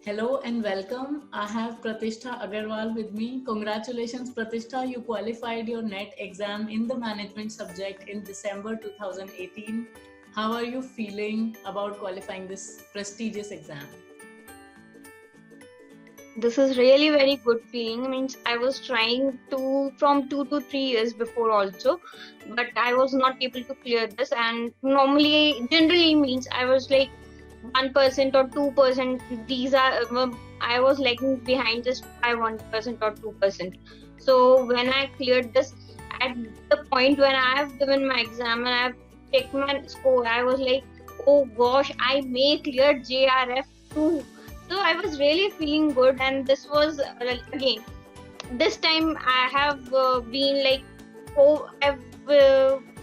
Hello and welcome. I have Pratishtha Agarwal with me. Congratulations, Pratishtha. You qualified your NET exam in the management subject in December 2018. How are you feeling about qualifying this prestigious exam? This is really very good feeling. Means I was trying to from 2 to 3 years before also, but I was not able to clear this. And generally means I was like 1% or 2%. These are I was lagging behind just by 1% or 2%. So when I cleared this, at the point when I have given my exam and I have checked my score, I was like, oh gosh, I may clear JRF too. So I was really feeling good, and this was again this time I have been like, oh,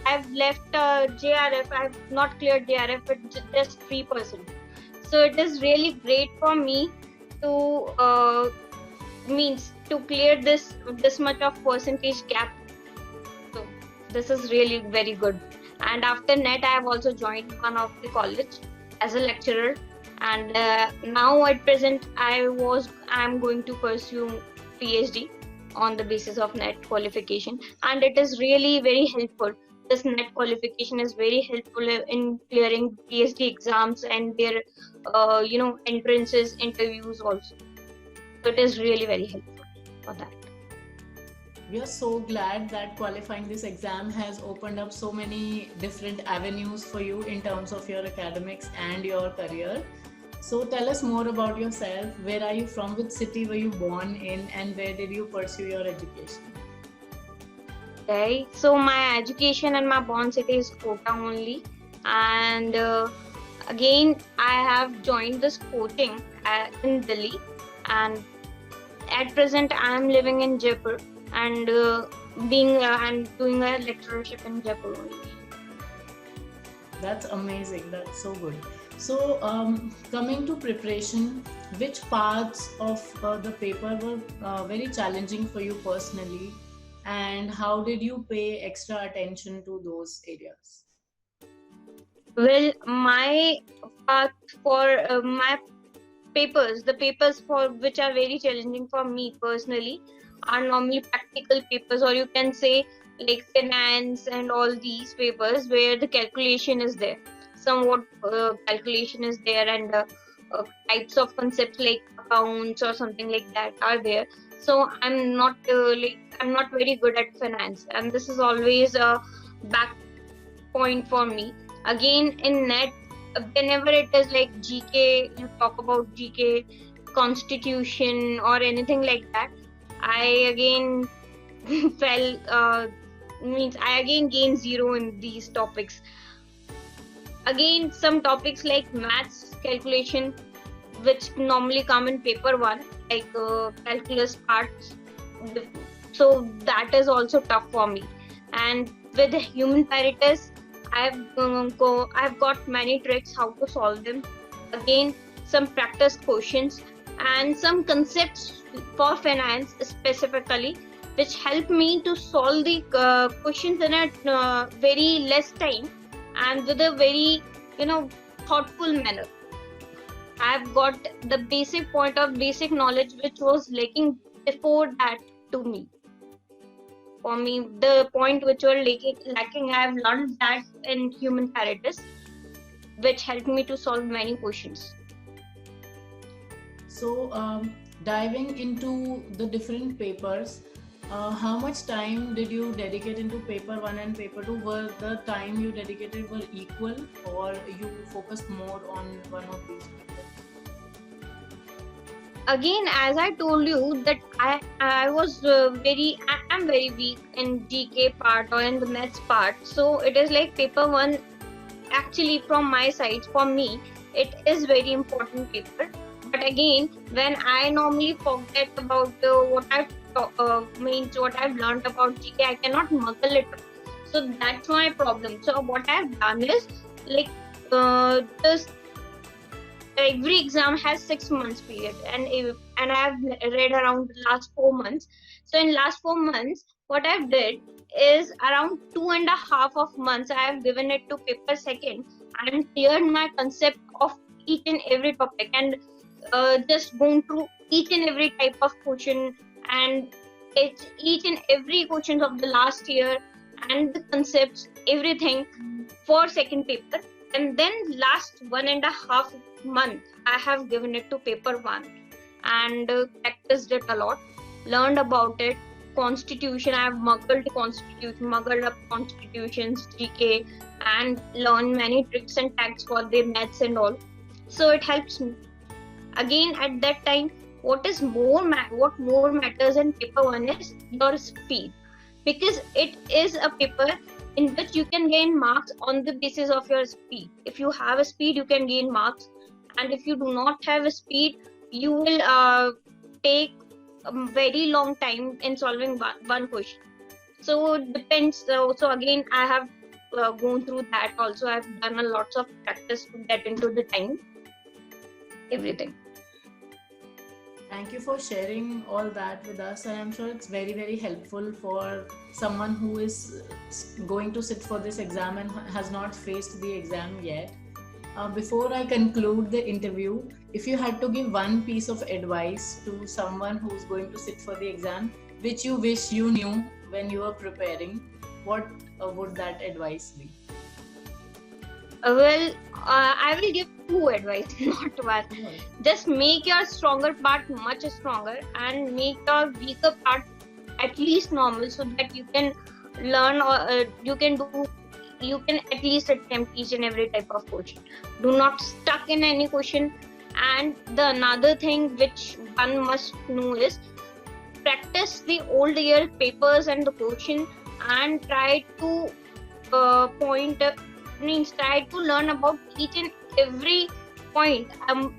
I've left JRF. I've not cleared JRF with just 3%. So it is really great for me to means to clear this much of percentage gap. So this is really very good. And after NET, I have also joined one of the college as a lecturer. And now at present, I'm going to pursue PhD on the basis of NET qualification, and it is really very helpful. This NET qualification is very helpful in clearing PhD exams and their, entrances, interviews also. So it is really very helpful for that. We are so glad that qualifying this exam has opened up so many different avenues for you in terms of your academics and your career. So tell us more about yourself. Where are you from? Which city were you born in? And where did you pursue your education? Okay, so my education and my born city is Kota only, and again I have joined this coaching in Delhi, and at present I am living in Jaipur, and being I'm doing a lectureship in Jaipur only. That's amazing. That's so good. So, coming to preparation, which parts of the paper were very challenging for you personally, and how did you pay extra attention to those areas? Well, my path for my papers, the papers for which are very challenging for me personally, are normally practical papers, or you can say like finance and all these papers where the calculation is there. Somewhat calculation is there, and types of concepts like accounts or something like that are there. So I'm not very good at finance, and this is always a back point for me. Again, in net, whenever it is like GK, you talk about GK, constitution, or anything like that, I again fell, means I again gain zero in these topics. Again, some topics like maths, calculation, which normally come in paper one, like calculus parts. So that is also tough for me. And with human parameters, I've got many tricks how to solve them. Again, some practice questions and some concepts for finance specifically, which help me to solve the questions in a very less time and with a very thoughtful manner. I've got the basic point of basic knowledge which was lacking before that to me. For me, the point which were lacking, I have learned that in human parameters, which helped me to solve many questions. So, diving into the different papers, how much time did you dedicate into paper one and paper two? Were the time you dedicated were equal, or you focused more on one of these papers? Again, as I told you that I was I'm very weak in GK part or in the maths part. So it is like paper one. Actually, from my side, for me, it is very important paper. But again, when I normally forget about what I've learned about GK, I cannot muckle it up. So that's my problem. So what I've done is like this every exam has 6 months period, and I have read around the last 4 months. So in last 4 months, what I've did is around 2.5 of months I have given it to paper second and cleared my concept of each and every topic. And just gone through each and every type of question, and it's each and every questions of the last year and the concepts, everything for second paper. And then last 1.5 month, I have given it to paper one, and practiced it a lot, learned about it. Constitution, I have muggled up constitutions, GK, and learned many tricks and tags for the maths and all. So it helps me. Again, at that time, what more matters in paper one is your speed, because it is a paper in which you can gain marks on the basis of your speed. If you have a speed, you can gain marks, and if you do not have a speed, you will take a very long time in solving one question. So it depends. So again, I have gone through that also. I've done a lots of practice to get into the time, everything. Thank you for sharing all that with us. And I'm sure it's very, very helpful for someone who is going to sit for this exam and has not faced the exam yet. Before I conclude the interview, if you had to give one piece of advice to someone who's going to sit for the exam, which you wish you knew when you were preparing, what would that advice be? Well, I will give two advice, not one. Just make your stronger part much stronger, and make your weaker part at least normal, so that you can learn, or you can at least attempt each and every type of question. Do not stuck in any question. And the another thing which one must know is practice the old year papers and the question, and try to try to learn about each and every point.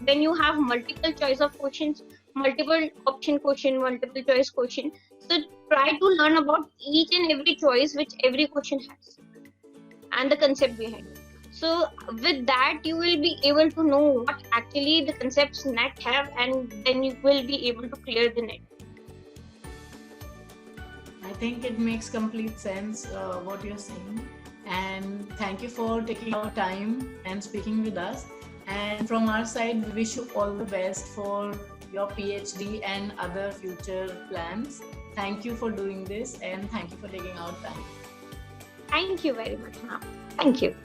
When you have multiple choice of questions, multiple option question, multiple choice question, so try to learn about each and every choice which every question has, and the concept behind it. So with that, you will be able to know what actually the concepts NET have, and then you will be able to clear the NET. I think it makes complete sense what you're saying. And thank you for taking our time and speaking with us. And from our side, we wish you all the best for your PhD and other future plans. Thank you for doing this, and thank you for taking our time. Thank you very much, ma'am. Thank you.